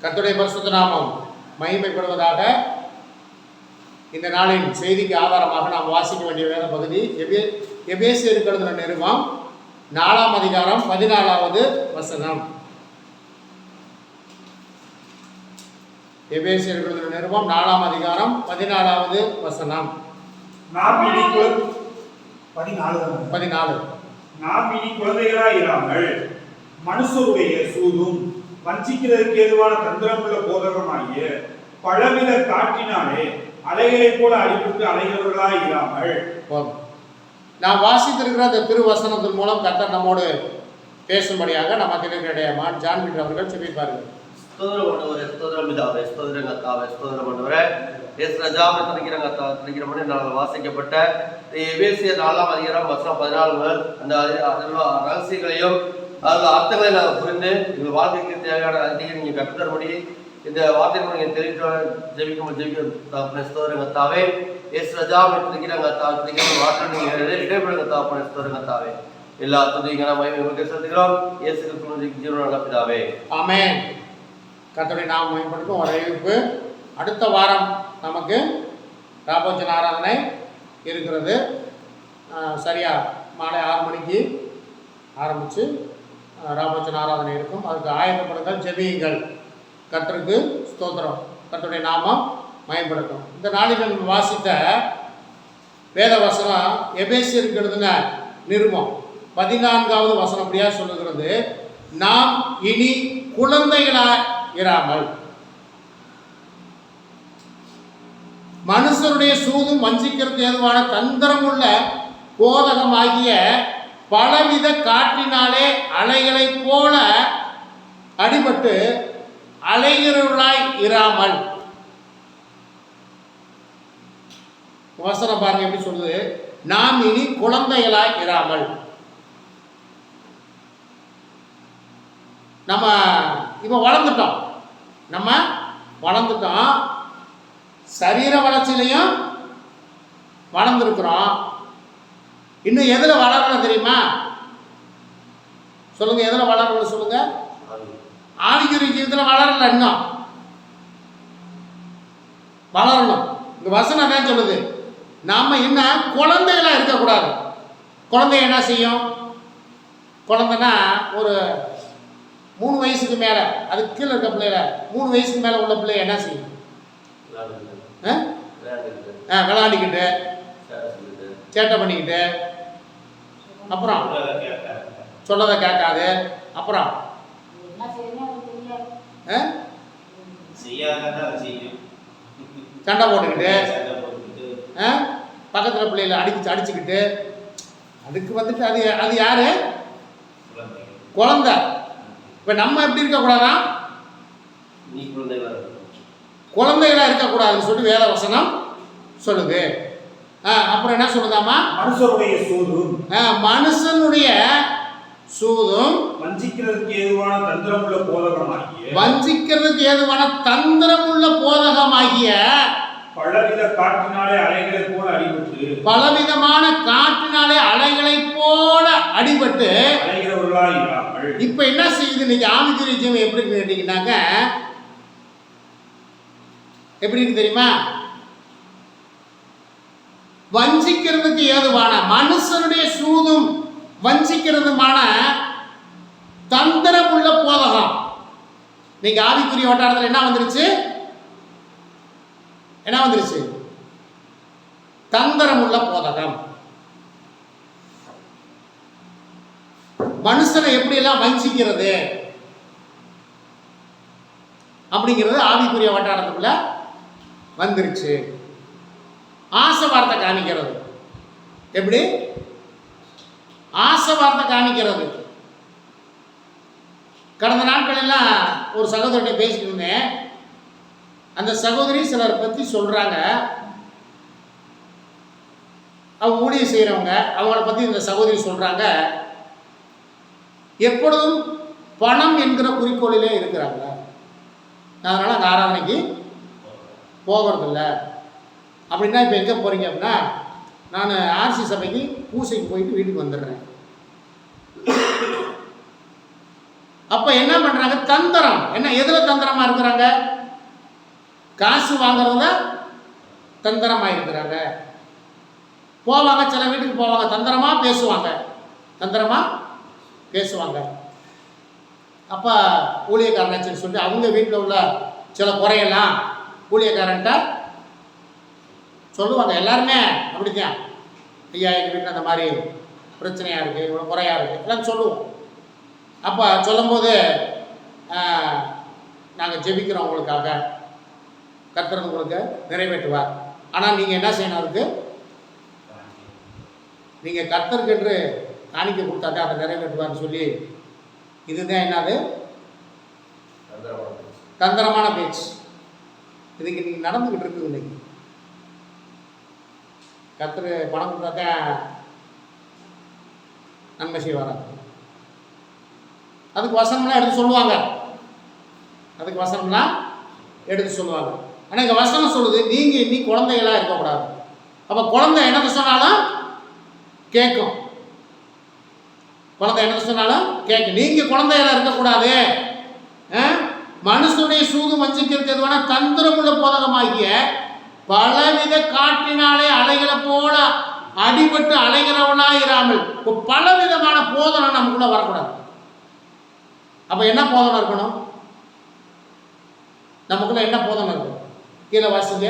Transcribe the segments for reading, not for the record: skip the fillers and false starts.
கர்த்தருடைய பரிசுத்த நாமம் மகிமைப்படுவதாக. இந்த நாளின் செய்திக்கு ஆதாரமாக நாம் வாசிக்க வேண்டிய வேத பகுதி எபேசியருக்கு எழுதின நிருபம் 4ஆம் அதிகாரம் 14வது வசனம். எபேசியருக்கு எழுதின நிருபம் 4ஆம் அதிகாரம் 14வது வசனம். நாம் இனி குழந்தைகளாய் இராமல் மனுஷருடைய சூதும் வஞ்சிக்கிறதற்கு ஏதுவான தந்திரமுள்ள போதகமாகிய பழவித காற்றினாலே அலைகளைப் போல அடிபட்டு அலைகிறவர்களாய் இராமல். நாம் வாசித்திருக்கிற அந்த திருவசனத்தின் மூலம் கர்த்தர் நம்மோடு பேசும்படியாக நமக்கு இருக்கிற ஜான் பீட்டர் அவர்கள் செபிப்பார்கள். ஸ்தோத்திரம் ஆண்டவரே, ஸ்தோத்திரம் பிதாவே, ஸ்தோத்திரம் கர்த்தாவே, ஸ்தோத்திரம் ஆண்டவரே. ராஜாவை துதிக்கிறவங்க நாங்கள் வாசிக்கப்பட்ட எபேசியர் 4ஆம் அதிகாரம் வசனம் 14 முதல் அந்த ரகசியங்களையும் அதில் அர்த்தங்களை நாங்கள் புரிந்து எங்கள் வாழ்க்கைக்கு தேவையான அதிகம் நீங்கள் கற்றுத்தரும்படி இந்த வார்த்தையை நீங்கள் ஜெபிக்க ஸ்தோத்திரம் கர்த்தாவே. ராஜாவை துதிக்கிறாங்க வார்த்தை நீங்கள் இடைபெறுங்க தாப்பன ஸ்தோத்திரம் கர்த்தாவே. எல்லா துதிகளை மகிமை செலுத்துகிறோம். இயேசு கிறிஸ்துவின் ஜீவன நல்ல பிதாவே, ஆமென். கர்த்தருடைய நாமம் மகிமைப்படுத்தும் ஒரு அறிவிப்பு. அடுத்த வாரம் நமக்கு ராபோஜன ஆராதனை இருக்கிறது. சரியா மாலை 6 மணிக்கு ஆரம்பித்து ராபோஜன ஆராதனை இருக்கும். அதுக்கு ஆயத்தப்படுங்கள், ஜெபியுங்கள். கர்த்தருக்கு ஸ்தோத்திரம். கர்த்தருடைய நாமம் மகிமைப்படுத்தும். இந்த நாளில் நம்ம வாசித்த வேத வசனம் எபேசியருக்கு எழுதின நிருபம் 14வது வசனம் அப்படியா சொல்லுகிறது, நாம் இனி குழந்தைகளாய் இராமல் மனுஷருடைய சூதும் வஞ்சிக்கிறது ஏதுவான தந்திரமுள்ள போதகமாகிய பலவித காற்றினாலே அலைகளைப் போல அடிபட்டு அலைகிறவர்களாய் இராமல். வசனம் பாருங்க எப்படி சொல்லுது, நாம் இனி குழந்தைகளாய் இராமல். நம்ம இப்போ வளர்ந்துட்டோம், சரீர வளர்ச்சியிலையும் வளர்ந்துருக்குறோம். இன்னும் எதில் வளரணும் தெரியுமா? சொல்லுங்க, எதில் வளரணும் சொல்லுங்க. ஆவிக்குரிய ஜீவிதத்தில் வளரல, இன்னும் வளரணும். இந்த வசனம் என்ன சொல்லுது, நாம இன்னும் குழந்தைகளா இருக்கக்கூடாது. குழந்தை என்ன செய்யும்? குழந்தைன்னா ஒரு 3 வயசுக்கு மேலே, அதுக்கு கீழே இருக்க பிள்ளைல 3 வயசுக்கு மேலே உள்ள பிள்ளை என்ன செய்யும்? விளையாடிக்கிட்டு சேட்டை பண்ணிக்கிட்டு, அப்புறம் சொல்லதை கேட்காது, அப்புறம் சண்டை போட்டுக்கிட்டு பக்கத்தில் பிள்ளைகளை அடிச்சுக்கிட்டு, அதுக்கு வந்துட்டு அது யாரு? குழந்தை. இப்போ நம்ம எப்படி இருக்கக்கூடாதா? குழந்தைகளா இருக்கக்கூடாதுன்னு சொல்லி வேத வசனம் சொல்லுது. அப்புறம் என்ன சொல்லுதாமா? மனுஷனுடைய சூதும் வஞ்சிக்கிறதுக்கு ஏதுவான தந்திரமுள்ள போதகமாகிய பலவிதமான காற்றினாலே அலைகளைப் போல அடிபட்டு இப்ப என்ன செய்யுது? இன்னைக்கு ஆவிக்குரிய ஜீவன் எப்படி கேட்டீங்கன்னாக்க எப்படி இருக்கு தெரியுமா? வஞ்சிக்கிறதுக்கு ஏதுவான மனுஷனுடைய சூதும் வஞ்சிக்கிறதுமான தந்திரமுள்ள போதகம். இன்னைக்கு ஆவிக்குரிய வட்டாரத்தில் என்ன வந்துருச்சு? தந்திரமுள்ள போதகம். மனுஷனை எப்படி எல்லாம் வஞ்சிக்கிறது அப்படிங்கிறது ஆவிக்குரிய வட்டாரத்துக்குள்ள வந்துருச்சு. ஆசை வார்த்தை காமிக்கிறது. எப்படி ஆசை வார்த்தை காமிக்கிறது? கடந்த நாட்களெல்லாம் ஒரு சகோதரிட்ட பேசிட்டு இருந்தேன். அந்த சகோதரி சிலரை பற்றி சொல்றாங்க. அவங்க ஊழியம் செய்கிறவங்க, அவங்கள பற்றி இந்த சகோதரி சொல்றாங்க, எப்பொழுதும் பணம் என்கிற குறிக்கோளிலே இருக்கிறாங்க. அதனால அந்த ஆராதனைக்கு போகிறதில்ல. அப்படின்னா இப்போ எங்கே போகிறீங்க அப்படின்னா, நான் ஆர்சி சபைக்கு பூசைக்கு போயிட்டு வீட்டுக்கு வந்துடுறேன். அப்ப என்ன பண்றாங்க? தந்திரம். என்ன எதுல தந்திரமா இருக்கிறாங்க? காசு வாங்குறதுல தந்திரமா இருக்கிறாங்க. போவாங்க, சில வீட்டுக்கு போவாங்க, தந்திரமா பேசுவாங்க, தந்திரமா பேசுவாங்க. அப்ப ஊழியக்காரனாச்சுன்னு சொல்லிட்டு அவங்க வீட்டில் உள்ள சில குறையெல்லாம் ஊழியக்காரன்ட்ட சொல்லுவாங்க. எல்லாருமே அப்படித்தான். ஐயா, எங்கள் வீட்டில் அந்த மாதிரி பிரச்சனையா இருக்கு, இவ்வளோ குறையா இருக்கு, எல்லாம் சொல்லுவோம். அப்போ சொல்லும்போது நாங்கள் ஜெபிக்கிறோம் உங்களுக்காக, கர்த்தர் உங்களுக்கு நிறைவேற்றுவார். ஆனால் நீங்கள் என்ன செய்யணும்? அதுக்கு நீங்கள் கர்த்தருக்கு என்று காணிக்க கொடுத்தாக்க அதை நிறைவேற்றுவார்னு சொல்லி, இதுதான் என்னது? தந்திரமான பேச்சு. இதுக்கு இன்னைக்கு நடந்துக்கிட்டு இருக்குது. இன்னைக்கு கர்த்தர் பணம் கொடுத்தாதான் நன்மை செய்வாராங்க. அதுக்கு வசனம்லாம் எடுத்து சொல்லுவாங்க. அதுக்கு வசனம்லாம் எடுத்து சொல்லுவாங்க. ஆனால் இங்கே வசனம் சொல்லுது, நீங்கள் இன்னி குழந்தைகளாக இருக்கக்கூடாது. அப்போ குழந்தை என்னது சொன்னாலும் கேட்கும். குழந்தை என்னது சொன்னாலும் கேட்கும். நீங்கள் குழந்தைகளாக இருக்கக்கூடாது. மனுஷனுடைய சூது வஞ்சிக்கிறதுவான தந்திரமுள்ள போதகமாகிய பலவித காற்றினாலே அலைகளை போல அடிபட்டு அலைகிறவனா இராமல் பலவிதமான போதனை நமக்குள்ள வரக்கூடாது. அப்ப என்ன போதனை இருக்கணும்? நமக்குள்ள என்ன போதனை இருக்கணும்? கீழே வாசிங்க.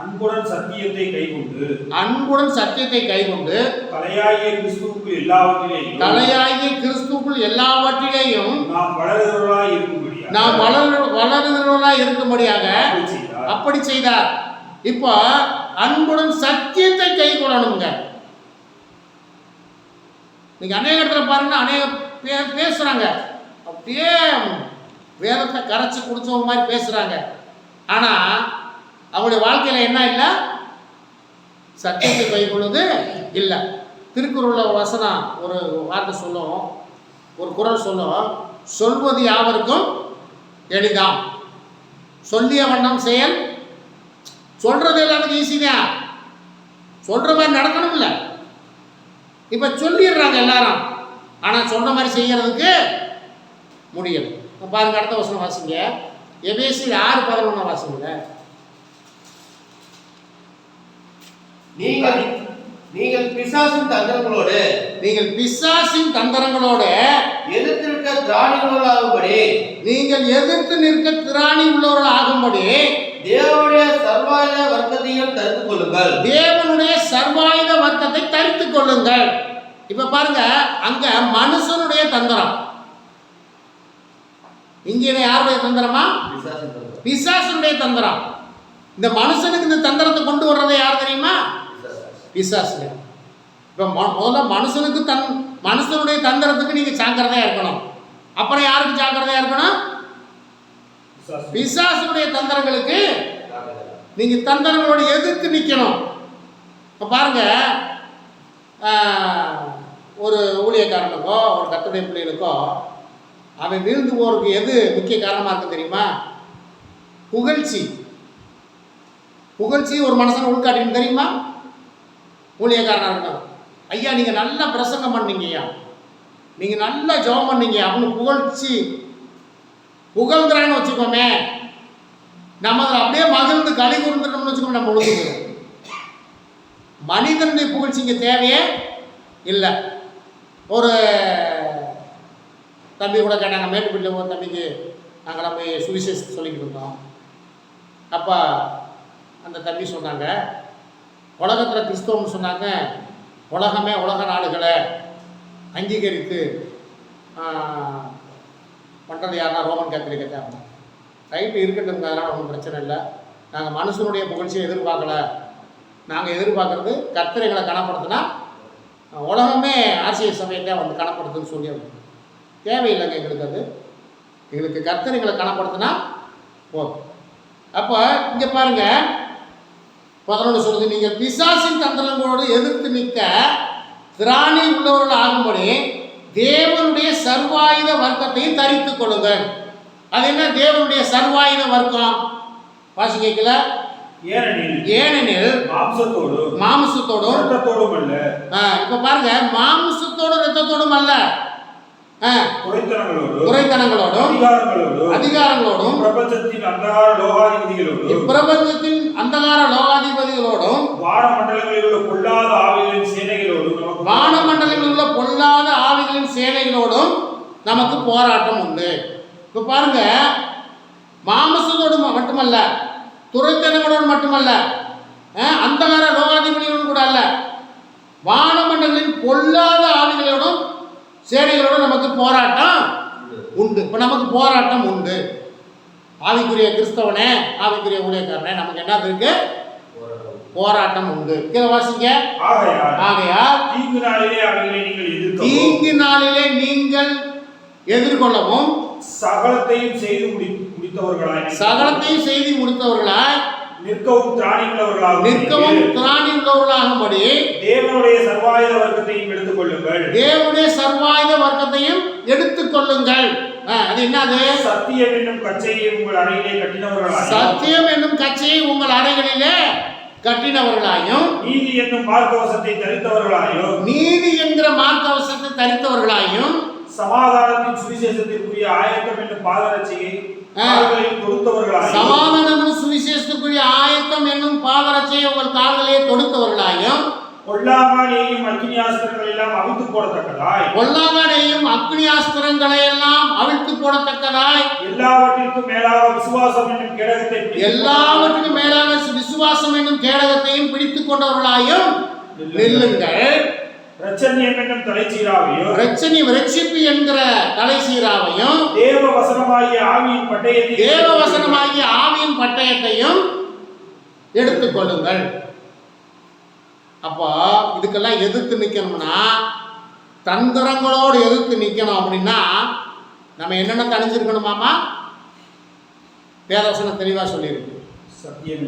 அன்புடன் சத்தியத்தை கைக்கொண்டு, அன்புடன் சத்தியத்தை கைக்கொண்டு தலையாகிய கிறிஸ்துவுக்குள் எல்லாவற்றிலேயும், தலையாகிய கிறிஸ்துவுக்குள் எல்லாவற்றிலேயும் நாம் வளருகிறவர்களாய் இருக்கும்படியாக, நாம் வளருகிறவர்களாய் இருக்கும்படியாக அப்படி செய்தார். இப்போ அன்புடன் சத்தியத்தை கை கொள்ளணுங்க. நீங்க அநேக இடத்துல பாருங்க, அநேக பேர் பேசுறாங்க, அப்படியே வேதத்தை கரைச்சி குடிச்சவங்க மாதிரி பேசுறாங்க. ஆனா அவங்களுடைய வாழ்க்கையில என்ன இல்லை? சத்தியத்தை கை கொள்வது இல்லை. திருக்குறள்ல வசனம் ஒரு வார்த்தை சொல்லும், ஒரு குறள் சொல்லும், சொல்வது யாவருக்கும் எளிதாம், சொல்லிய வண்ணம் செயல். சொல்றது எல்லாத்துக்கும் ஈஸி தான், சொல்ற மாதிரி நடக்கணும் இல்லை. இப்ப சொல்லிடுறாங்க எல்லாரும், ஆனா சொல்ற மாதிரி செய்யறதுக்கு முடியல. பாருங்க, அடுத்த வசனம் வாசிங்க. எபேசியர் 6:11 வாசிங்க. நீங்கள் பிசாசின் தந்திரங்களோடு, நீங்கள் பிசாசின் தந்திரங்களோடு எதிர்த்து நிற்க திராணிகளோடாகும்படி, நீங்கள் எதிர்த்து நிற்க திராணி உள்ளவர்கள் ஆகும்படி தேவனுடைய சர்வாயுத வர்க்கத்தையும் தரித்துக் கொள்ளுங்கள். தேவனுடைய சர்வாயுத வர்க்கத்தை தரித்துக் கொள்ளுங்கள். இப்ப பாருங்க, அங்க மனுஷனுடைய தந்திரம், இங்கே யாருடைய தந்திரமா? பிசாசுடைய தந்திரம். இந்த மனுஷனுக்கு இந்த தந்திரத்தை கொண்டு வர்றதை யார் தெரியுமா? பிசாசு. இப்ப முதல்ல மனுஷனுக்கு மனுஷனுடைய தந்திரத்துக்கு நீங்க ஜாக்கிரதையா இருக்கணும். அப்புறம் யாருக்கு ஜாக்கிரதையா இருக்கணும்? பிசாசுடைய தந்திரங்களுக்கு நீங்க தந்திரங்களோட எதிர்த்து நிக்கணும். இப்ப பாருங்க, ஒரு ஊழியக்காரனுக்கோ ஒரு கர்த்தருடைய பிள்ளைகளுக்கோ அவன் வீழ்ந்து போறதுக்கு எது முக்கிய காரணமா இருக்கு தெரியுமா? புகழ்ச்சி. புகழ்ச்சி ஒரு மனுஷன் உள்காட்டின்னு தெரியுமா? ஊழியக்காரனா இருக்கணும், ஐயா நீங்க நல்லா பிரசங்கம் பண்ணீங்கய்யா, நீங்க நல்லா ஜெபம் பண்ணீங்க அப்படின்னு புகழ்ச்சி புகழ்கிறான்னு வச்சுக்கோமே, நம்ம அதில் அப்படியே மகிழ்ந்து களி கூர்ந்துட்டோம்னு வச்சுக்கோமே, நம்ம ஒழுங்கு. மனிதனுடைய புகழ்ச்சி இங்கே தேவையே இல்லை. ஒரு தம்பி கூட கேட்டாங்க, மேட்டுப்பட்டியில் ஒரு தம்பிக்கு நாங்களாம் போய் சுவிசேஷத்தை சொல்லிக்கிட்டு இருந்தோம். அப்போ அந்த தம்பி சொன்னாங்க, உலகத்தில் கிறிஸ்தவம்னு சொன்னாங்க, உலகமே உலக நாடுகளை அங்கீகரித்து பண்ணுறது யாருன்னா ரோமன் கேத்தலிக்கை தான். ரைட்டு இருக்கட்டும், அதனால் ஒன்றும் பிரச்சனை இல்லை. நாங்கள் மனுஷனுடைய புகழ்ச்சியை எதிர்பார்க்கல, நாங்கள் எதிர்பார்க்குறது கர்த்தரைகளை கனப்படுத்தினா உலகமே ஆசிரியர் சமயத்தை வந்து கனப்படுத்துன்னு சொல்லி தேவையில்லைங்க எங்களுக்கு. அது எங்களுக்கு கர்த்தரைகளை கனப்படுத்தினா போதும். அப்போ இங்கே பாருங்க, 11 சொல்லுது, நீங்கள் பிசாசின் தந்திரங்களோடு எதிர்த்து நிற்க திராணி உள்ளவர்கள் ஆகும்படி தேவனுடைய சர்வாயுத வர்க்கத்தையும் தரித்துக் கொள்ளுங்கள். அது என்ன தேவனுடைய சர்வாயுத வர்க்கம்? வாசி கேட்கல. ஏனெனில் மாம்சத்தோடும் இரத்தத்தோடும் அல்ல. இப்ப பாருங்க, மாம்சத்தோடும் இரத்தத்தோடும் அல்ல. குறைத்தனங்களோடும் அதிகாரங்களோடும் பிரபஞ்சத்தின் அந்தகார லோகாதிபதிகளோடும் இப்பிரபஞ்சத்தின் அந்தகார லோகாதிபதிகளோடும் வானமண்டலங்களில் உள்ள பொல்லாத ஆவிகளின் சேனைகளோடும் நமக்கு போராட்டம் உண்டு. இப்ப பாருங்க, மாமசத்தோடு மட்டுமல்ல, துரைத்தனங்களோடு மட்டுமல்ல, அந்தகார லோகாதிபதிகளோடும் கூட அல்ல, வானமண்டலின் பொல்லாத ஆவிகளோடும் சேனைகளோடும் நமக்கு போராட்டம் உண்டு. இப்ப நமக்கு போராட்டம் உண்டு. ஆவிக்குரிய கிறிஸ்தவனே, ஆவிக்குரிய ஊழியக்காரனே, நமக்கு என்ன இருக்கு? போராட்டம் உண்டு. கீழே வாசிங்க. ஆகையால் தீங்கு நாளிலே நீங்கள் எதிர்கொள்ளவும் சகலத்தையும் செய்து முடித்தவர்களாய் நிற்கவும் திராணி உள்ளவர்களாகும்படி தேவனுடைய சர்வாயுத வர்க்கத்தையும் எடுத்துக்கொள்ளுங்கள். அது என்னது? சத்தியம் என்னும் கச்சையை உங்கள் அறைகளிலே கட்டினவர்களாயும் நீதி என்னும் மார்க்கவசத்தை தரித்தவர்களாயும் சமாதானத்தின் சுவிசேஷத்திற்குரிய ஆயத்தம் என்னும் பாதரட்சையை உங்கள் கால்களே தொடுத்தவர்களாயும் பொல்லாங்கனையும் அக்னியாஸ்திரங்களை எல்லாம் அவிழ்த்து போடத்தக்கதாய் எல்லாவற்றிற்கும் மேலாக விசுவாசம் என்னும் கேடகத்தையும் பிடித்துக் கொண்டவர்களாயும் நில்லுங்கள். ரட்சிப்பு என்கிற தலைசீராவையும் தேவ வசனமாகிய ஆவியின் பட்டயத்தையும் எடுத்துக்கொள்ளுங்கள். அப்போ இதுக்கெல்லாம் எதிர்த்து நிற்கணும்னா, தந்திரங்களோடு எதிர்த்து நிற்கணும் அப்படின்னா நம்ம என்னென்ன தணிஞ்சிருக்கணுமாமா? வேதவசனம் தெளிவாக சொல்லியிருக்கு. சத்தியம்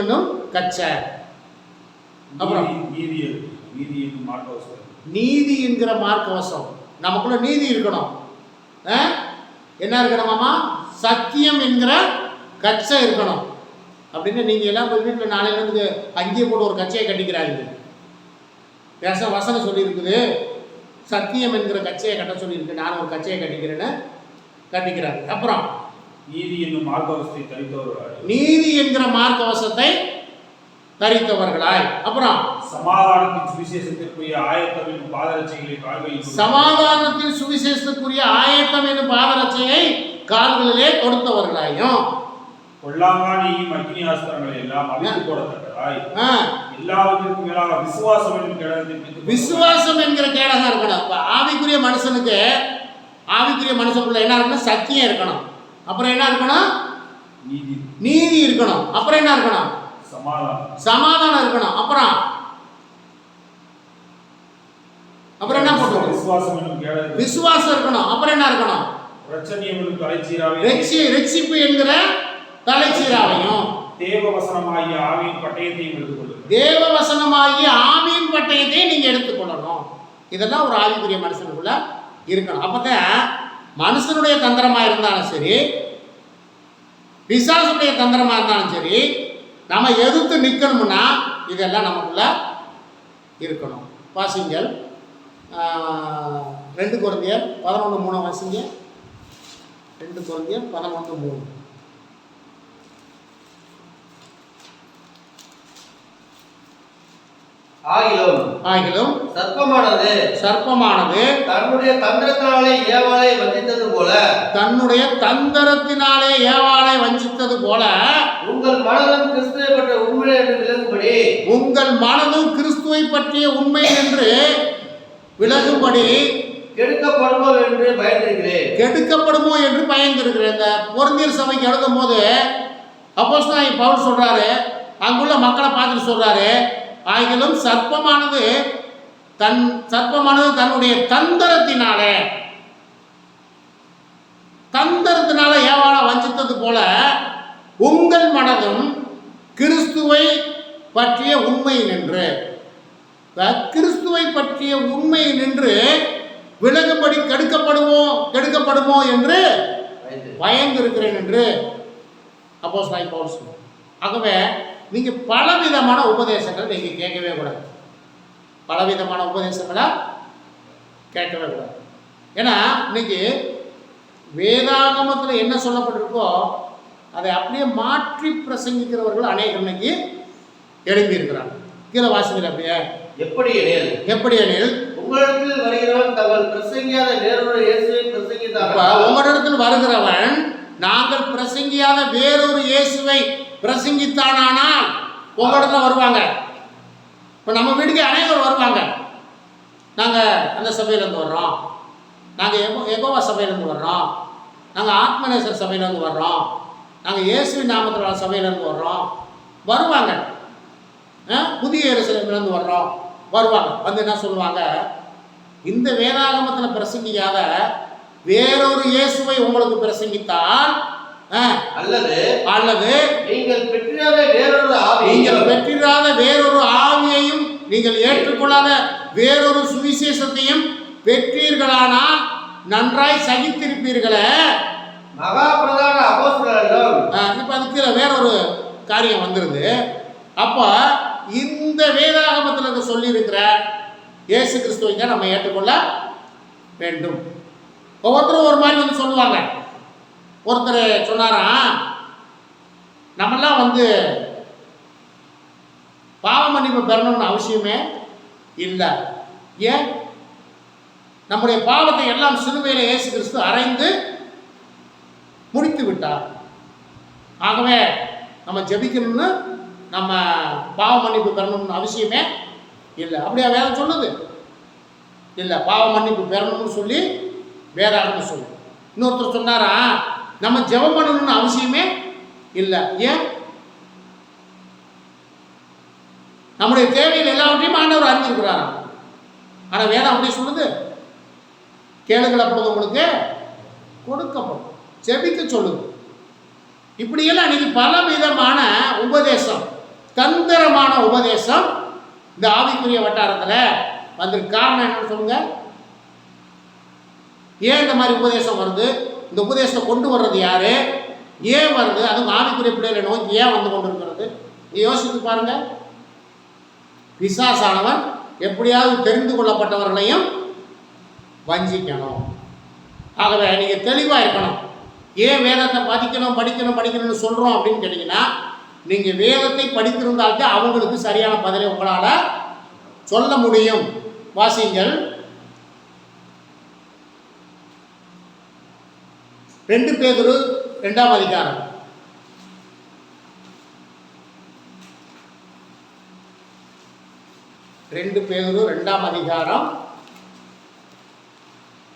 என்னும் கச்சை, அப்புறம் நீதி என்கிற மார்க்கவசம். நமக்குள்ள நீதி இருக்கணும். என்ன இருக்கணுமாமா? சத்தியம் என்கிற கச்சை இருக்கணும். அப்படின்னு நீங்க எல்லாம் வீட்டில் நாளையிலிருந்து அங்கேயே போட்டு ஒரு கச்சையை கட்டிக்கிறாங்க. வசனம் சொல்லி இருக்குது, சத்தியம் என்கிற கச்சையை கட்ட சொல்லியிருக்கு. நான் ஒரு கச்சையை கட்டிக்கிறாங்க. அப்புறம் நீதி என்கிற மார்க்கவசத்தை தரித்தவர்களாய், அப்புறம் சமாதானத்தின் சுவிசேஷத்திற்குரிய ஆயத்தம் என்னும் பாதரட்சையை கால்களிலே கொடுத்தவர்களாயும் பொல்லாங்கானையும் அக்னியாஸ்திரங்களை எல்லாம் அவிழ்த்து போடத்தக்கதாய் எல்லாவற்றிற்கும் மேலாக விசுவாசம் என்கிற கேடகம் இருக்கணும். ஆவிக்குரிய மனுஷனுக்குள்ள என்ன இருக்கணும்? சத்தியம் இருக்கணும். அப்புறம் என்ன இருக்கணும்? நீதி இருக்கணும். அப்புறம் என்ன இருக்கணும்? சமாதானம் இருக்கணும். அப்புறம் என்ன போட்டு? விசுவாசம் இருக்கணும். அப்புறம் என்ன இருக்கணும்? ரட்சிப்பு என்கிற தலைச்சீராவையும் தேவவசனமாகிய ஆவியின் பட்டயத்தை நீங்க எடுத்துக்கொள்ளணும். இதெல்லாம் ஒரு ஆவிக்குரிய மனுஷனுக்குள்ள இருக்கணும். அப்பதான் மனுஷனுடைய தந்திரமா இருந்தாலும் சரி, பிசாசுடைய தந்திரமா இருந்தாலும் சரி, நம்ம எதிர்த்து நிற்கணும்னா இதெல்லாம் நமக்குள்ள இருக்கணும். வாசிங்கள் 2 கொரிந்தியர் 11:3 வாசிங்க. 2 கொரிந்தியர் 11:3. ஆகிலும் சர்ப்பமானது தன்னுடைய தந்திரத்தினாலே ஏவாளை வஞ்சித்தது போல உங்கள் மனதும் கிறிஸ்துவை பற்றிய உண்மை என்று விலகும்படி கெடுக்கப்படுமோ என்று பயந்திருக்கிறேன். இந்த கொரிந்தியர் சபைக்கு எழுதும் போது அப்போஸ்தலன் பவுல் சொல்றாரு, அங்குள்ள மக்களை பார்த்துட்டு சொல்றாரு, ஆகிலும் சர்ப்பமானது தன்னுடைய தந்திரத்தினாலே ஏவாளை வஞ்சித்தது போல உங்கள் மனதும் கிறிஸ்துவை பற்றிய உண்மை நின்று விலகும்படி கெடுக்கப்படுமோ என்று பயந்திருக்கிறேன் என்று அப்போஸ்தலன் பவுல் சொல்றார். ஆகவே நீங்க பலவிதமான உபதேசங்கள் நீங்க கேட்கவே கூடாது. ஏன்னா இன்னைக்கு வேதாகமத்தில் என்ன சொல்லப்பட்டிருக்கோ அதை அப்படியே மாற்றி பிரசங்கிக்கிறவர்கள் அநேகம் இன்னைக்கு எழுப்பி இருக்கிறாங்க. கீழே வாசிகள் அப்படியே எப்படி எனில் உங்களிடத்தில் வருகிறவன் தங்கள் பிரசங்கியாத வேறொரு இயேசுவை பிரசங்கித்தார். உங்களிடத்தில் வருகிறவன் நாங்கள் பிரசங்கியாத வேறொரு இயேசுவை பிரசங்கித்தானால் உங்களிடத்துல வருவாங்க. இப்போ நம்ம வீட்டுக்கு அனைவரும் வருவாங்க. நாங்கள் அந்த சபையிலேருந்து வர்றோம், நாங்கள் எகோவா சபையிலேருந்து வர்றோம், நாங்கள் ஆத்மநேசர் சபையிலேருந்து வர்றோம், நாங்கள் இயேசுவின் நாமத்தில் சபையிலேருந்து வர்றோம், வருவாங்க. புதிய எருசலேமிலிருந்து வர்றோம், வருவாங்க. வந்து என்ன சொல்லுவாங்க, இந்த வேதாகமத்தில் பிரசங்கிக்காத வேறொரு இயேசுவை உங்களுக்கு பிரசங்கித்தால் அல்லது நீங்கள் பெற்றிராத வேறொரு ஆவியையும் நீங்கள் ஏற்றுக்கொள்ளாத வேறொரு சுவிசேஷத்தையும் பெற்றீர்களானால் நன்றாய் சகித்திருப்பீர்களே. மகா பிரதான அப்போஸ்தலர்கள். இப்ப அதுக்கு வேறொரு காரியம் வந்துருது. அப்ப இந்த வேதாகமத்தில் சொல்லி இருக்கிற இயேசு கிறிஸ்துவை தான் நம்ம ஏற்றுக்கொள்ள வேண்டும். ஒவ்வொருத்தரும் ஒரு மாதிரி வந்து சொல்லுவாங்க. ஒருத்தர் சொன்னாராம், நம்மெல்லாம் வந்து பாவ மன்னிப்பு பெறணும்னு அவசியமே இல்லை. ஏன்? நம்முடைய பாவத்தை எல்லாம் சிலுவையில் இயேசு கிறிஸ்து அறைந்து முடித்து விட்டார். ஆகவே நம்ம ஜெபிக்கணும்னு, நம்ம பாவ மன்னிப்பு பெறணும்னு அவசியமே இல்லை. அப்படியா வேதம் சொல்லுது? இல்லை, பாவ மன்னிப்பு பெறணும்னு சொல்லி வேதாகமம் சொல்லு. இன்னொருத்தர் சொன்னாரா, நம்ம ஜெபம் பண்ணணும்னு அவசியமே இல்லை. ஏன்? நம்முடைய தேவையில் எல்லாவற்றையும் ஆண்டவர் அறிஞ்சிருக்கிறாராம். ஆனால் வேதம் அப்படி சொல்லுது, கேளுங்கள் அப்பொழுது உங்களுக்கு கொடுக்கப்படும், ஜெபிக்க சொல்லுது. இப்படியெல்லாம் இன்னைக்கு பல விதமான உபதேசம், தந்திரமான உபதேசம் இந்த ஆவிக்குரிய வட்டாரத்தில் வந்திருக்கு. காரணம் என்னன்னு சொல்லுங்க. ஏன் இந்த மாதிரி உபதேசம் வருது? இந்த உபதேசத்தை கொண்டு வர்றது யாரு? ஏன் வருது? அதுவும் ஆவிக்குரிய பிள்ளைகளை நோக்கி ஏன் வந்து கொண்டு இருக்கிறது? யோசித்து பாருங்க. பிசாசானவன் எப்படியாவது தெரிந்து கொள்ளப்பட்டவர்களையும் வஞ்சிக்கணும். ஆகவே நீங்க தெளிவா இருக்கணும். ஏன் வேதத்தை படிக்கணும்னு சொல்றோம் அப்படின்னு கேட்டீங்கன்னா, நீங்க வேதத்தை படித்திருந்தால்தான் அவங்களுக்கு சரியான பதிலை உங்களால சொல்ல முடியும். வாசிங்கள் 2 பேதுரு 2ஆம் அதிகாரம். 2 பேதுரு 2ஆம் அதிகாரம்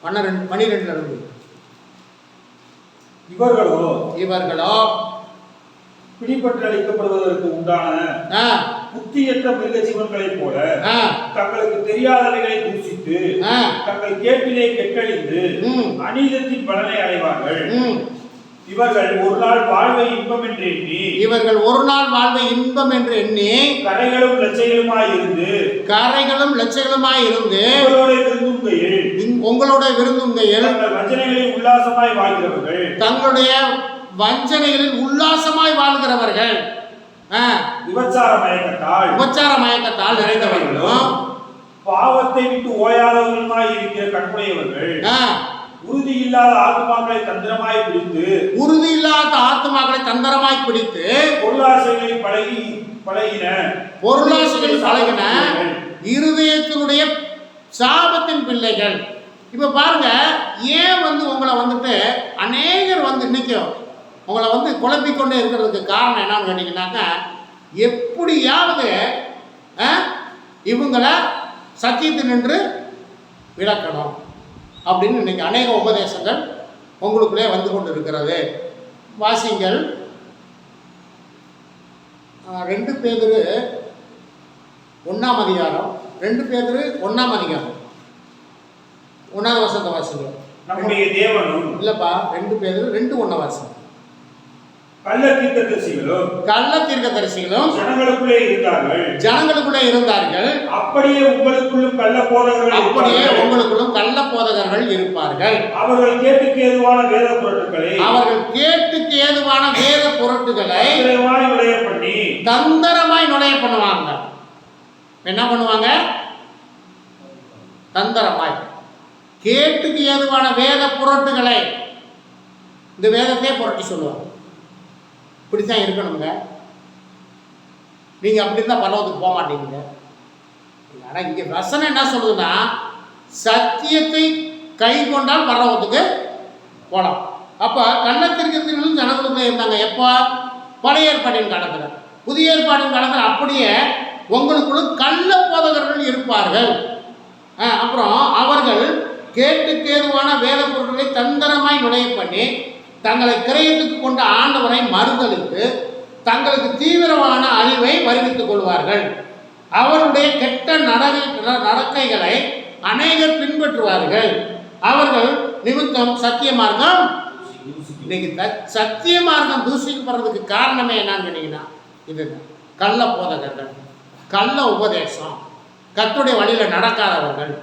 12 இருந்து. இவர்களோ பிடிபட்டு அளிக்கப்படுவதற்கு உண்டான புத்தியற்ற மிருக ஜீவன்களைப் போல தங்களுக்கு தெரியாதவைகளை தூசித்து தங்கள் கேட்டிலே கெட்டழிந்து அநீதத்தின் பலனை அடைவார்கள். இவர்கள் ஒரு நாள் வாழ்வை இன்பம் என்று எண்ணி கரைகளும் லட்சைகளுமாய் இருந்து உங்களோட விருந்துங்கையில் தங்களுடைய வஞ்சனைகளில் உல்லாசமாய் வாழ்கிறவர்கள் விபச்சார மயக்கத்தால் நிறைந்தவர்களும் பாவத்தை விட்டு ஓயாதவர்களுமாய் இருக்கிற கற்புடையவர்கள் உறுதி இல்லாத ஆத்மாக்களை தந்திரமாய் பிடித்து பொருளாசைகளில் பழகின இருதயத்தினுடைய சாபத்தின் பிள்ளைகள். இப்ப பாருங்க, ஏன் வந்து உங்களை வந்துட்டு அநேகர் வந்து இன்னைக்கு உங்களை வந்து குழப்பிக்கொண்டே இருக்கிறதுக்கு காரணம் என்னன்னு கேட்டீங்கன்னாக்கா, எப்படியாவது இவங்களை சத்தியத்தில் நின்று விளக்கணும் அப்படின்னு இன்னைக்கு அநேக உபதேசங்கள் உங்களுக்குள்ளே வந்து கொண்டு இருக்கிறது. வாசிங்கள் 2 பேதுரு 1ஆம் அதிகாரம். 2 பேதுரு 1ஆம் அதிகாரம் 1வது வசனத்தை வாசிங்க. நம்முடைய தேவனும் இல்லப்பா, 2 பேதுரு 2:1 வாசிங்க. கள்ள தீர்க்கதரிசிகளும் ஜனங்களுக்குள்ளே இருந்தார்கள். அப்படியே உங்களுக்குள்ளும் கள்ள போதகர்கள் இருப்பார்கள். அவர்கள் கேட்டுக்கு ஏதுவான வேத பொருட்களை தந்திரமாய் நுழைய பண்ணுவாங்க. என்ன பண்ணுவாங்க? தந்திரமாய் கேட்டுக்கு ஏதுவான வேத புரட்டுகளை, இந்த வேதத்தையே புரட்டி சொல்லுவாங்க. இப்படித்தான் இருக்கணுங்க. நீங்க அப்படி இருந்தா பரலோகத்துக்கு போக மாட்டீங்க. ஆனா இங்க வசனம் என்ன சொல்லுதுன்னா, சத்தியத்தை கை கொண்டால் பரலோகத்துக்கு போலாம். அப்ப கள்ளத்திற்கிறதுகளும் ஜனங்களுக்குள்ளே இருந்தாங்க. எப்போ? பழைய ஏற்பாட்டின் காலத்துல. புதிய ஏற்பாட்டின் காலத்தில் அப்படியே உங்களுக்குள்ள கள்ள போதகர்கள் இருப்பார்கள். அப்புறம் அவர்கள் கேட்டுக்கேதுவான வேத பொருட்களை தந்திரமாய் நுழைய பண்ணி தங்களை கிரயத்துக்கு கொண்ட ஆண்டவரை மறுதலித்து தங்களுக்கு தீவிரமான அழிவை வருவித்துக் கொள்வார்கள். அவருடைய கெட்ட நடக்கைகளை அநேகர் பின்பற்றுவார்கள். அவர்கள் நிமித்தம் சத்திய மார்க்கம், இன்னைக்கு சத்திய மார்க்கம் தூஷிக்கப்படுறதுக்கு காரணமே என்னன்னு சொன்னீங்கன்னா, இது கள்ள போதகர்கள், கள்ள உபதேசம், கர்த்தருடைய வழியில நடக்காதவர்கள்.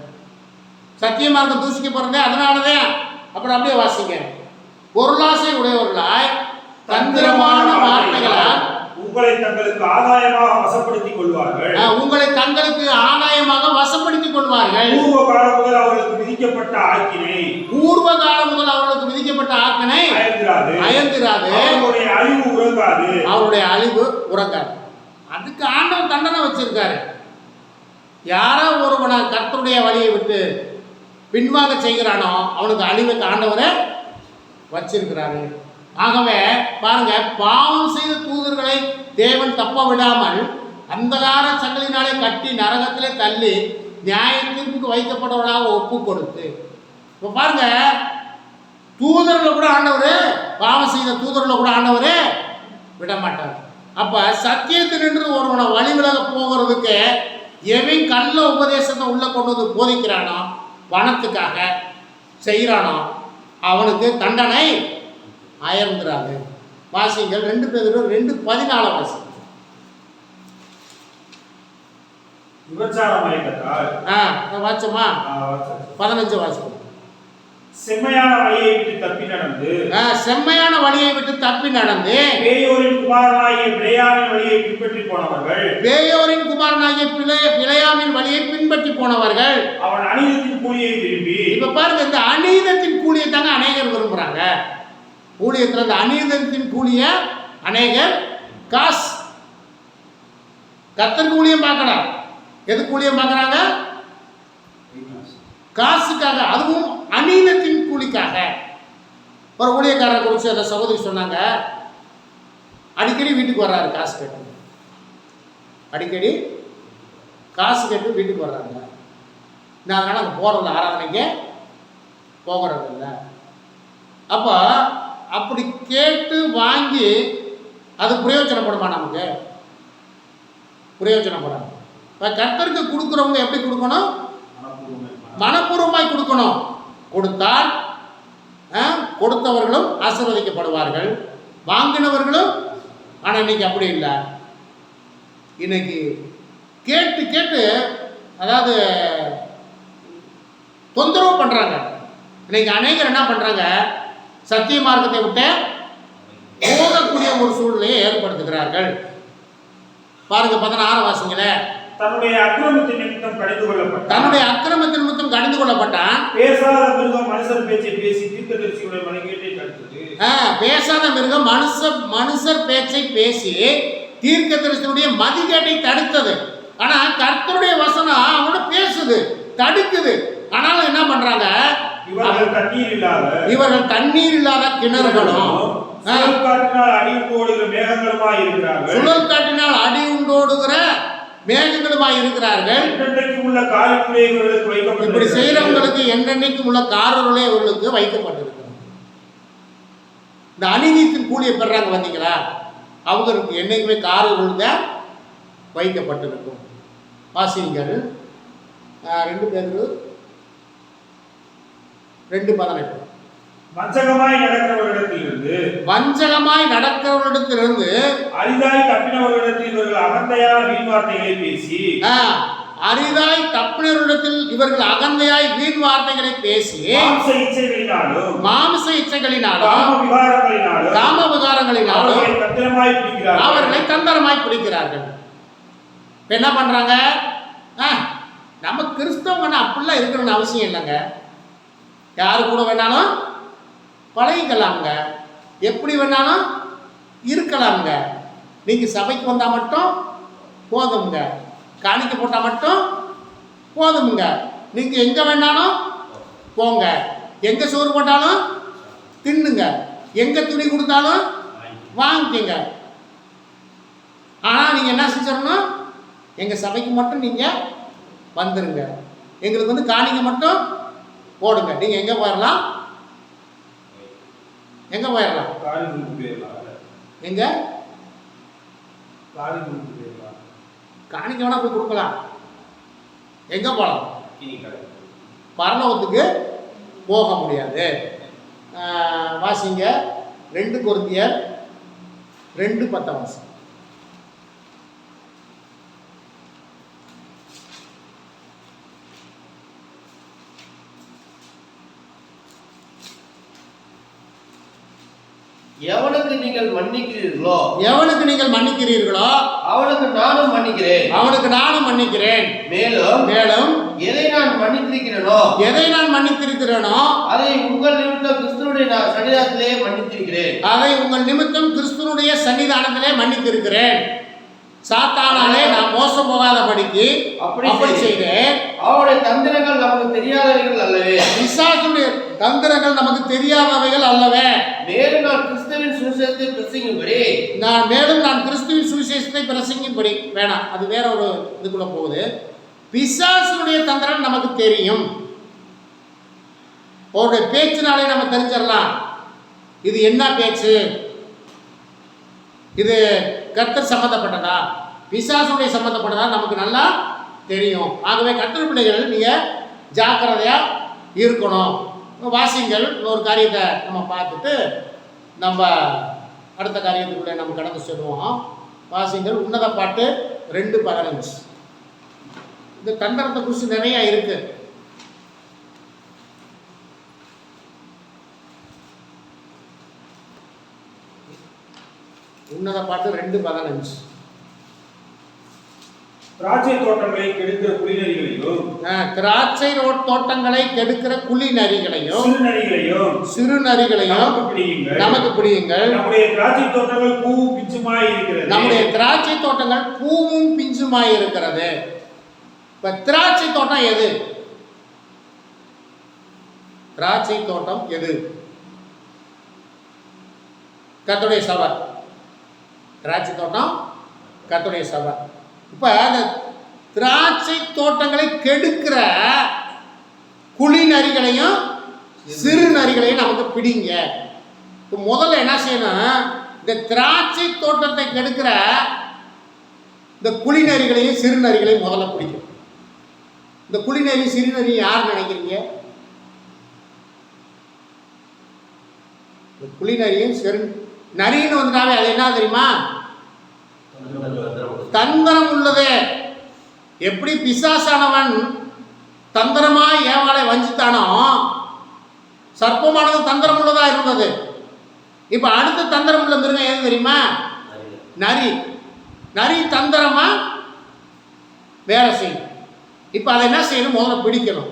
சத்திய மார்க்கம் தூஷிக்கப்படுறதே அதனாலதான். அப்புறம் அப்படியே வாசிங்க. பொருளாசை உடையவர்களாய் தந்திரமான வார்த்தைகளால் உங்களை தங்களுக்கு ஆதாயமாக வசப்படுத்திக் கொள்வார்கள். உங்களை தங்களுக்கு ஆதாயமாக வசப்படுத்திக் கொள்வார்கள். பூர்வ காலம் முதல் அவர்களுக்கு விதிக்கப்பட்ட ஆக்கினை, பூர்வ காலம் முதல் அவர்களுக்கு விதிக்கப்பட்ட ஆக்கினை அயர்ந்திராது. அவருடைய அழிவு உறங்காது. அவருடைய அழிவு உறங்காது. அதுக்கு ஆண்டவன் தண்டனை வச்சிருக்காரு. யாரோ ஒருவனை கர்த்தருடைய வழியை விட்டு பின்வாங்க செய்கிறானோ அவனுக்கு அழிவுக்கு ஆண்டவரை வச்சிருக்கிறாரு. ஆகவே பாருங்க, பாவம் செய்த தூதர்களை தேவன் தப்ப விடாமல் அந்தகார சங்கலினாலே கட்டி நரகத்திலே தள்ளி நியாய தீர்ப்புக்கு வைக்கப்பட்டவர்களாக ஒப்பு கொடுத்து, இப்போ பாருங்க, தூதர்களை கூட ஆண்டவரே, பாவம் செய்த தூதர்களை கூட ஆண்டவரே விட மாட்டார். அப்ப சத்தியத்தினின்று ஒருவனை வழி விலக போகிறதுக்கு எவன் கள்ள உபதேசத்தை உள்ள கொண்டு வந்து போதிக்கிறானோ, பணத்துக்காக செய்கிறானோ, அவனுக்கு தண்டனை அயர்ந்துறாது. வாசிங்கள் 2 Pétru 2:14 வாசிங்க. விபச்சார மயக்கத்தால் வாச்சமா 15 வாசிங்க. செம்மையான வழியை விட்டு தப்பி நடந்து, செம்மையான வழியை விட்டு தப்பி நடந்து பேயோரின் குமாரனாகிய பிலேயாமின் வழியை பின்பற்றி போனவர்கள், பேயோரின் குமாரனாகிய பிலேயாமின் வழியை பின்பற்றி போனவர்கள் அவன் அநீதத்தின் கூலியை விரும்பி. இப்ப பாருங்க, இந்த அநீதத்தின் கூலியை தாங்க அநேகர் விரும்புறாங்க. ஊழியத்தில் இந்த அநீதத்தின் கூலிய அநேகர் காசு, கர்த்தருக்கு ஊழியம் பார்க்கலாம். எதுக்கு ஊழியம் பார்க்கறாங்க? காசுக்காக, அதுவும் அநீதத்தின் கூலிக்காக. ஒரு ஊழியக்காரரை குறித்து அந்த சகோதரி சொன்னாங்க, அடிக்கடி வீட்டுக்கு வர்றாரு காசு கேட்டு, அடிக்கடி காசு கேட்டு வீட்டுக்கு வர்றாங்க. நான் அதனால அங்கே போகிறது ஆராதனைக்கு போகிறது இல்லை. அப்போ அப்படி கேட்டு வாங்கி அது பிரயோஜனப்படுமா? நமக்கு பிரயோஜனப்படாது. இப்போ கர்த்தருக்கு கொடுக்குறவங்க எப்படி கொடுக்கணும்? மனப்பூர்வமாய் கொடுக்கணும். கொடுத்தால் கொடுத்தவர்களும் ஆசீர்வதிக்கப்படுவார்கள், வாங்கினவர்களும். ஆனால் இன்னைக்கு அப்படி இல்லை. இன்னைக்கு கேட்டு கேட்டு, அதாவது தொந்தரவு பண்ணுறாங்க. இன்னைக்கு அநேகர் என்ன பண்ணுறாங்க? சத்திய மார்க்கத்தை விட்டு போகக்கூடிய ஒரு சூழ்நிலையை ஏற்படுத்துகிறார்கள். பாருங்க 16 வாசிங்களே. தன்னுடைய அக்கிரமத்தின் நிமித்தம் கடிந்து கொள்ளப்பட்டான். பேசாத மிருகம் மனுஷர் பேச்சை பேசி தீர்க்கதரிசியுடைய மதிகேட்டை தடுத்தது. பேசாத மிருகம் மனுஷர் பேச்சை பேசி தீர்க்கதரிசியுடைய மதிகேட்டை தடுத்தது. ஆனா கர்த்தருடைய வசனம் அவனோட பேசுது, தடுக்குது. ஆனாலும் என்ன பண்றாங்க? இவர்கள் தண்ணீர் இல்லாத கிணறுகளும் சுழல் காட்டினால் அடி உண்டோடுகிற மேகங்களுமாய் இருக்கிறார்கள். இப்படி செய்யறவங்களுக்கு என்றென்னைக்கும் உள்ள காரர்களே இவர்களுக்கு வைக்கப்பட்டிருக்கிறது. இந்த அநீதியின் கூலியை பெறாங்க பார்த்தீங்களா? அவங்களுக்கு என்னைக்குமே காரர்கள் தான் வைக்கப்பட்டிருக்கும். வாசிங்கள் 2 Pétru 2:18. வஞ்சகமாய் நடக்கிறவர்களிடத்திலிருந்து அரிதாய் தப்பினவர்களிடத்தில் இவர்கள் அகந்தையான வீண் வார்த்தைகளை பேசி, அரிதாய் தப்பினவர்களிடத்தில் இவர்கள் அகந்தையாய் வீண் வார்த்தைகளை பேசி மாம்ச இச்சைகளினாலும் காம விகாரங்களினாலும் அவர்களை தந்திரமாய் பிடிக்கிறார்கள். என்ன பண்றாங்க? நம்ம கிறிஸ்தவங்க அப்படிலாம் இருக்கணும்னு அவசியம் இல்லைங்க. யாரு கூட வேணாலும் பழகிக்கலாமுங்க, எப்படி வேணாலும் இருக்கலாமுங்க. நீங்கள் சபைக்கு வந்தால் மட்டும் போதுமுங்க, காணிக்க போட்டால் மட்டும் போதுமுங்க. நீங்கள் எங்கே வேணாலும் போங்க, எங்கே சோறு போட்டாலும் தின்னுங்க, எங்கே துணி கொடுத்தாலும் வாங்கிக்கங்க. ஆனால் நீங்கள் என்ன செஞ்சிடணும், எங்கள் சபைக்கு மட்டும் நீங்கள் வந்துடுங்க, எங்களுக்கு வந்து காணிக்க மட்டும் போடுங்க. நீங்கள் எங்கே போயிடலாம், எங்கே போயிடலாம், எங்கே காணிக்க வேணா போய் கொடுக்கலாம். எங்கே போகலாம், பரலோகத்துக்கு போக முடியாது. வாசிங்க 2 கொரிந்தியர் 2:10 வாசி. எவனுக்கு நீங்கள் மன்னிக்கிறீர்களோ எவனுக்கு நீங்கள் மன்னிக்கிறீர்களோ அவனுக்கு நானும் மன்னிக்கிறேன், அவனுக்கு நானும் மன்னிக்கிறேன். மேலும் மேலும் எதை நான் மன்னித்திருக்கிறேனோ எதை நான் மன்னித்திருக்கிறேனோ அதை உங்கள் நிமித்தம் கிறிஸ்துவுடைய சன்னிதானத்திலே மன்னித்திருக்கிறேன், அதை உங்கள் நிமித்தம் கிறிஸ்துவனுடைய சன்னிதானத்திலே மன்னித்திருக்கிறேன். சாத்தானாலே நான் மோசம் போகாதபடிக்கு அப்படி செய்தேன். அவருடைய தந்திரங்கள் நமக்கு தெரியாதவைகள் அல்லவே, பிசாசுடைய தந்திரங்கள் நமக்கு தெரியாதவைகள் அல்லவே. மேலும் நான் கிறிஸ்துவின் சுவிசேஷத்தை பிரசங்கிக்கும்படி நான் கிறிஸ்துவின் சுவிசேஷத்தை பிரசங்கிக்கும்படி வேணாம், அது வேற ஒரு இதுக்குள்ள போகுது. பிசாசுடைய தந்திரம் நமக்கு தெரியும், அவருடைய பேச்சினாலே நம்ம தெரிஞ்சிடலாம் இது என்ன பேச்சு, இது கர்த்தர் சம்பந்தப்பட்டதா பிசாசுடைய சம்பந்தப்பட்டதா நமக்கு நல்லா தெரியும். ஆகவே கர்த்தர் பிள்ளைகள் நீங்கள் ஜாக்கிரதையாக இருக்கணும். வாசிங்கள் ஒரு காரியத்தை நம்ம பார்த்துட்டு நம்ம அடுத்த காரியத்துக்குள்ளே நம்ம கடந்து செல்வோம். வாசிங்கள் உன்னத பாட்டு 2:15. இந்த தந்திரத்தை குறித்து நிறையா இருக்கு. உன்னத பாட்டு 2:15. திராட்சை தோட்டங்களை கெடுக்கிற குளிநரிகளையும் திராட்சை தோட்டங்களை கெடுக்கிற குளிநரிகளையும் சிறுநரிகளையும் நமக்கு பிடியுங்கள். நம்முடைய திராட்சை தோட்டங்கள் பூவும் பிஞ்சுமாய் இருக்கிறது. நம்முடைய திராட்சை தோட்டங்கள் பூவும் பிஞ்சுமாய் இருக்கிறது. இப்ப திராட்சை தோட்டம் எது? திராட்சை தோட்டம் எது? கர்த்தருடைய சபை. திராட்சை தோட்டம் கர்த்தருடைய சபை. இப்ப அந்த திராட்சை தோட்டங்களை கெடுக்கிற குழி நரிகளையும் சிறு நரிகளையும் நமக்கு பிடிங்க. முதல்ல என்ன செய்யணும், இந்த திராட்சை தோட்டத்தை கெடுக்கிற இந்த குழி நரிகளையும் சிறு நரிகளையும் முதல்ல பிடிக்கும். இந்த குழி நரி சிறு நரி யார் நினைக்கிறீங்க? இந்த குழி நரியும் சிறு நரின்னு வந்துட்டாவே அது என்ன தெரியுமா? தந்திரம் உள்ளது. எப்படி பிசாசானவன் தந்திரமா ஏவாளை வஞ்சித்தானோ, சர்ப்பமானது தந்திரம் உள்ளதா இருந்தது. இப்ப அடுத்த தந்திரம் உள்ள மிருகம் எது தெரியுமா? நரி. நரி தந்திரமா வேலை செய்யும். இப்ப அதை என்ன செய்யணும், முதல்ல பிடிக்கணும்.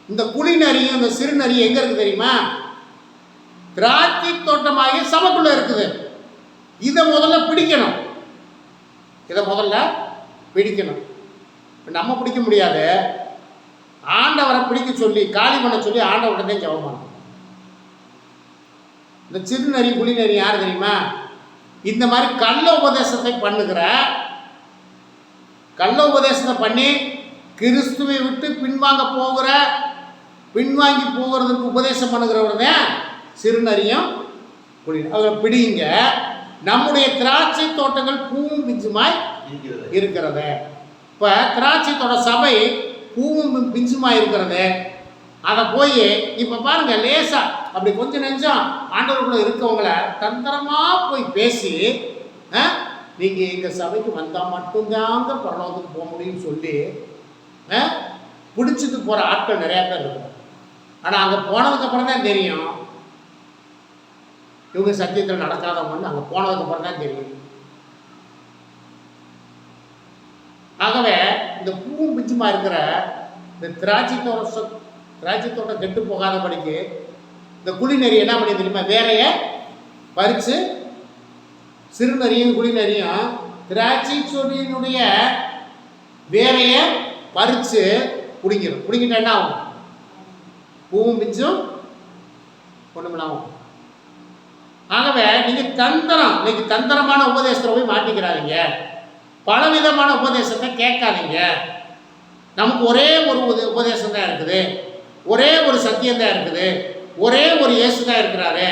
இந்த குழி நரியும் இந்த சிறு நரி எங்க இருக்கு தெரியுமா? திராட்சை தோட்டமாகிய சபைக்குள்ள இருக்குது. இதை முதல்ல பிடிக்கணும். இதை முதல்ல பிடிக்கணும். நம்ம பிடிக்க முடியாது, ஆண்டவரை பிடிக்க சொல்லி காலி பண்ண சொல்லி ஆண்டவர்கிட்ட ஜெபம் பண்ணணும். இந்த சிறு நரி புலி நரி யார் தெரியுமா? இந்த மாதிரி கள்ள உபதேசத்தை பண்ணுகிற, கள்ள உபதேசத்தை பண்ணி கிறிஸ்துவை விட்டு பின்வாங்கி போகிறதுக்கு உபதேசம் பண்ணுகிறவர் தான் சிறு நரியும் புலி. அவரை பிடிங்க. நம்முடைய திராட்சை தோட்டங்கள் பூவும் பிஞ்சுமாய் இருக்கிறது. இப்போ திராட்சை தோட்ட சபை பூவும் பிஞ்சுமாய் இருக்கிறது. அதை போய் இப்போ பாருங்க, லேசா அப்படி கொஞ்சம் நெஞ்சம் ஆண்டவருக்குள்ள இருக்கவங்கள தந்திரமா போய் பேசி, நீங்கள் எங்கள் சபைக்கு வந்தால் மட்டும்தாங்க பரலோகத்துக்கு போக முடியும்னு சொல்லி பிடிச்சிட்டு போகிற ஆட்கள் நிறையா பேர் இருக்கிறாங்க. ஆனால் அங்கே போனதுக்கப்புறம் தான் தெரியும் இவங்க சத்தியத்தில் நடக்காதவங்கன்னு. அங்கே போனதுக்கப்புறம் தான் தெரியும். ஆகவே இந்த பூவும் பிச்சுமா இருக்கிற இந்த திராட்சை திராட்சை தோட்டம் கெட்டு போகாதபடிக்கு இந்த குழிநெறி என்ன பண்ணி தெரியுமா, வேறைய பறித்து, சிறுநரியும் குழிநரியும் திராட்சை செடியினுடைய வேறைய பறித்து குடிங்கிடும். குடிக்கிட்ட என்ன ஆகும்? பூவும் பிஞ்சும் ஒன்றுமில்லாமல். ஆகவே நீங்கள் தந்திரம், இன்னைக்கு தந்திரமான உபதேசத்தை போய் மாட்டிக்கிறாதீங்க. பலவிதமான உபதேசத்தை கேட்காதீங்க. நமக்கு ஒரே ஒரு உபதேசம் தான் இருக்குது, ஒரே ஒரு சத்தியம் தான் இருக்குது, ஒரே ஒரு இயேசு தான் இருக்கிறாரு.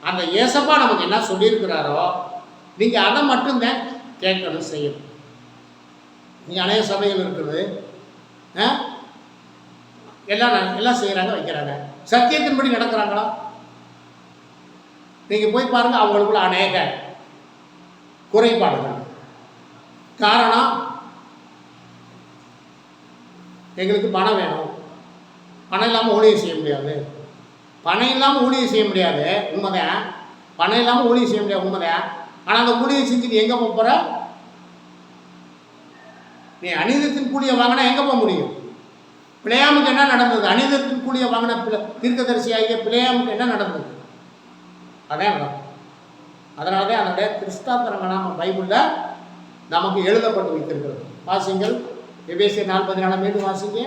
அந்த இயேசப்பா நமக்கு என்ன சொல்லியிருக்கிறாரோ நீங்கள் அதை மட்டும்தான் கேட்கணும், செய்யணும். நீங்கள் அநேக சபைகள் இருக்குது, எல்லாம் செய்கிறாங்க, வைக்கிறாங்க. சத்தியத்தின்படி நடக்கிறாங்களா? நீங்கள் போய் பாருங்கள், அவங்களுக்குள்ள அநேக குறைபாடுகள். காரணம், எங்களுக்கு பணம் வேணும், பணம் இல்லாமல் ஊழியம் செய்ய முடியாது. பணம் இல்லாமல் ஊழியம் செய்ய முடியாது, உண்மைதான். பணம் இல்லாமல் ஊழியம் செய்ய முடியாது, உண்மைதான். ஆனால் அந்த ஊழியம் செஞ்சுட்டு எங்கே போக போகிற? நீ அநீதத்தின் கூலியை வாங்கினா எங்கே போக முடியும்? பிள்ளையாமுக்கு என்ன நடந்தது? அநீதத்தின் கூலியை வாங்கின தீர்க்கதரிசி ஆகிய பிள்ளையாமுக்கு என்ன நடந்தது? அதே நடக்கும். அதனால தான் அதனுடைய கிறிஸ்தாத்திரங்கள் நம்ம பைபிளில் நமக்கு எழுதப்பட்டு வைத்திருக்கிறது. வாசிங்கள், எபேசியர் 4:14 மீண்டும் வாசிங்க.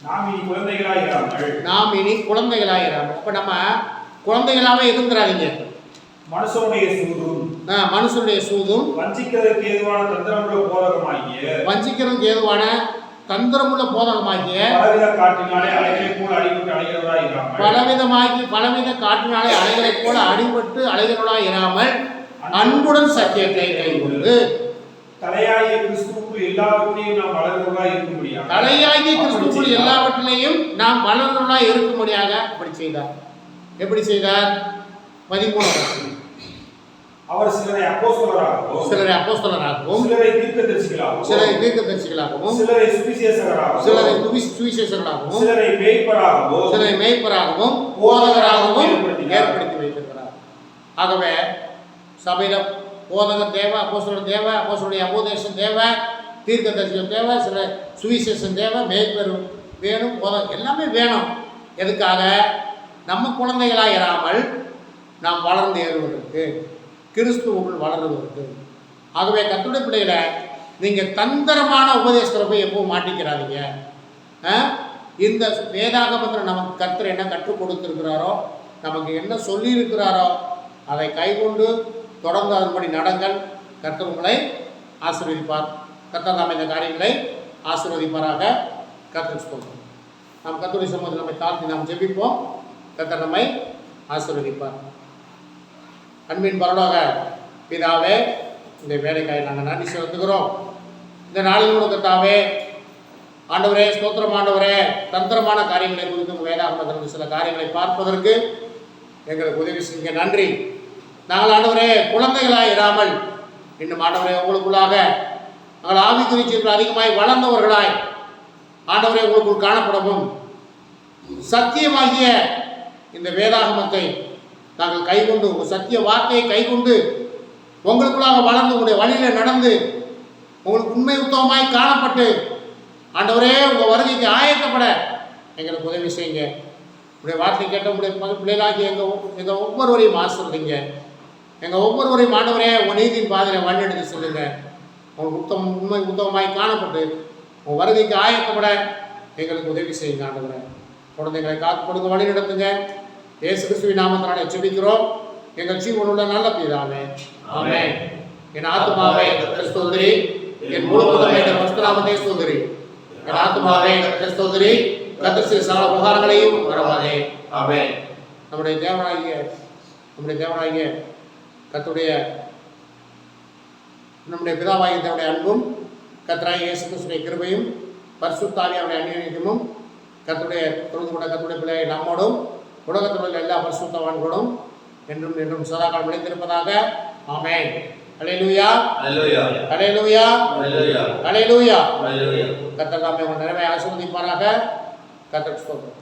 நாம் இனி குழந்தைகளாயிராமல். அப்ப நம்ம குழந்தைகளாவே இருக்கிறாங்க. மனுஷனுடைய சூதும் வஞ்சிக்கிறதுக்கு ஏதுவான தந்திரமுள்ள போதகமாகிய பலவித காற்றினாலே அலைகளைப் போல அடிபட்டு அலைகிறவர்களாய் இராமல் அன்புடன் சத்தியத்தை கைக்கொண்டு தலையாகிய கிறிஸ்துவுக்குள் எல்லாவற்றிலையும் நாம் வளர்ந்தவர்களாய் இருக்கும்படியாக அப்படி செய்தார். எப்படி செய்தார்? 13 அவர் சிலரை அப்போஸ்தலராகவும் சிலரை தீர்க்கதரிசிகளாகவும் சிலரை சுவிசேஷகராகவும் சிலரை மேய்ப்பராகவும் போதகராகவும் ஏற்படுத்தி வைத்திருக்கிறார். ஆகவே சபையில போதகர் தேவை, அப்போஸ்தலர் தேவை, அப்போஸ்தலருடைய உபதேசம் தேவை, தீர்க்கதரிசிகள் தேவை, சில சுவிசேஷம் தேவை, மேய்ப்பர் வேணும், போதகர் எல்லாமே வேணும். எதுக்காக? நம்ம குழந்தைகளாக இராமல் நாம் வளர்ந்து ஏறுவதற்கு, கிறிஸ்துவுக்குள் வளருவதற்கு. ஆகவே கர்த்தருடைய பிள்ளைகளை நீங்கள் தந்திரமான உபதேசத்தில் போய் எப்பவும் மாட்டிக்கிறாதீங்க. இந்த வேதாகமத்தில் நமக்கு கர்த்தர் என்ன கற்றுக் கொடுத்திருக்கிறாரோ, நமக்கு என்ன சொல்லியிருக்கிறாரோ அதை கைக்கொண்டு தொடர்ந்து அதன்படி நடங்கள். கர்த்தர் உங்களை ஆசீர்வதிப்பார். கர்த்தர் நாம் இந்த காரியங்களை ஆசீர்வதிப்பாராக. கர்த்தர் சொல்லுவோம். நாம் கர்த்தருடைய சமூகத்தில் நம்மை தாழ்த்தி நாம் ஜெபிப்போம். கர்த்தர் நம்மை ஆசீர்வதிப்பார். அன்பின் பரலோக பிதாவே, இந்த வேலைக்காய் நாங்கள் நன்றி செலுத்துகிறோம். இந்த நாளில் கூட கர்த்தாவே, ஆண்டவரே ஸ்தோத்திரம். ஆண்டவரே, தந்திரமான காரியங்களை குறித்து வேதாகமத்திலிருந்து சில காரியங்களை பார்ப்பதற்கு எங்களுக்கு உதவி செய்யுங்க. நன்றி. நாங்கள் ஆண்டவரே குழந்தைகளாக இராமல் இன்னும் ஆண்டவரே உங்களுக்குள்ளாக நாங்கள் ஆவிக்குறிச்சிகள் அதிகமாய் வளர்ந்தவர்களாய் ஆண்டவரே உங்களுக்குள் காணப்படவும் சத்தியமாகிய இந்த வேதாகமத்தை நாங்கள் கைகொண்டு, உங்கள் சத்திய வார்த்தையை கைகொண்டு உங்களுக்குள்ளாக வளர்ந்து உங்களுடைய வழியில் நடந்து உங்களுக்கு உண்மை உத்தவமாய் காணப்பட்டு ஆண்டவரே உங்கள் வருகைக்கு ஆயத்தப்பட எங்களுக்கு உதவி செய்யுங்க. உங்களுடைய வார்த்தை கேட்ட உங்களுடைய பிள்ளைகளாகி எங்கள் ஒவ்வொருவரையும் ஆசீர்வதிங்க. எங்கள் ஒவ்வொருவரையும் ஆண்டவரே உங்கள் நீதியின் பாதையில் வழிநடத்தி செல்லுங்க. உங்களுக்கு உண்மை உத்தவமாய் காணப்பட்டு உங்கள் வருகைக்கு ஆயத்தப்பட எங்களுக்கு உதவி செய்யுங்க. ஆண்டவரே குழந்தைகளை காத்து கொடுங்க, வழி நடத்துங்க. இயேசு கிறிஸ்துவின் நாமத்தினாலே ஜெபிக்கிறோம் எங்கள் ஜீவனுள்ள நல்ல பிதாவே, ஆமென். என் ஆத்துமாவே ஸ்தோத்திரி, என் முழு முதலை நாமத்தை ஸ்தோத்திரி. என் ஆத்துமாவே ஸ்தோத்திரி, கர்த்தர் செய்த சகல உபகாரங்களையும் மறவாதே. ஆமென். நம்முடைய தேவனாகிய கர்த்தருடைய நம்முடைய பிதாவாகிய தேவனுடைய அன்பும் கர்த்தராகிய இயேசு கிறிஸ்துவின் கிருபையும் பரிசுத்த ஆவியானவருடைய அந்நியமும் கர்த்தருடைய தொழுது கொண்ட கர்த்தருடைய பிள்ளையை நம்மோடும் உலகத்தில் உள்ள எல்லா பரிசுத்தவான்களோடும் என்றும் என்றும் சதாகாலம் நிலைத்திருப்பதாக. ஆமென். அல்லேலூயா, அல்லேலூயா, அல்லேலூயா, அல்லேலூயா. கர்த்தர் தாமே உங்கள் நிறைவை ஆசீர்வதிப்பாராக. கர்த்தருக்கு ஸ்தோத்திரம்.